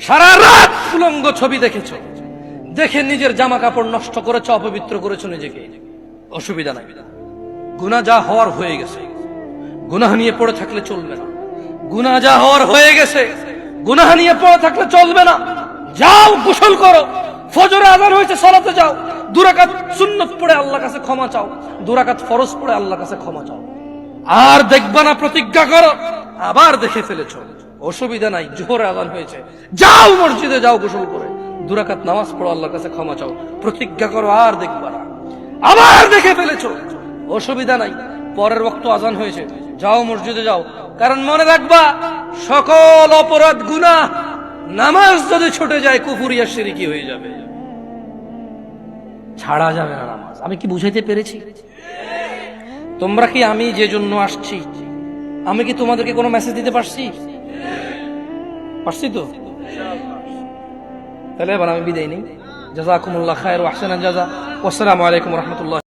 সারা রাত উলঙ্গ ছবি দেখেছো, দেখে নিজের জামা কাপড় নষ্ট করেছো, অপবিত্র করেছো নিজেকে, অসুবিধা নাই। গুনাহ যা হওয়ার হয়ে গেছে, গুনাহ নিয়ে পড়ে থাকলে চলবে না। গুনাহ যা হওয়ার হয়ে গেছে, গুনাহ নিয়ে পড়ে থাকলে চলবে না। যাও গোসল করো, ফজরে আযান হয়েছে সালাতে যাও, 2 রাকাত সুন্নাত পড়ে আল্লাহর কাছে ক্ষমা চাও, 2 রাকাত ফরজ পড়ে আল্লাহর কাছে ক্ষমা চাও। আর দেখবা না, প্রতিজ্ঞা করো। আবার দেখে ফেলেছো, অসুবিধা নাই, জোহরে আযান হয়েছে, যাও মসজিদে যাও গোসল করে 2 রাকাত নামাজ পড়ো, আল্লাহর কাছে ক্ষমা চাও, প্রতিজ্ঞা করো আর দেখবা না। আবার দেখে ফেলেছো, অসুবিধা নাই, পরের ওয়াক্ত আযান হয়েছে, যাও মসজিদে যাও। কারণ মনে রাখবা, সকল অপরাধ গুনাহ নামাজ যদি ছুটে যায় কুফরিয়া শিরকি হয়ে যাবে, ছাড়া যাবে না নামাজ। আমি কি বুঝাইতে পেরেছি? তোমরা কি, আমি যে জন্য আসছি, আমি কি তোমাদেরকে কোনো মেসেজ দিতে পারছি? পারছি তো? তাহলে এবার আমি বিদায় নেই। জাযাকুমুল্লাহ খায়র ওয়া আহসানাল জাযা। ওয়াসসালামু আলাইকুম ওয়া রাহমাতুল্লাহ।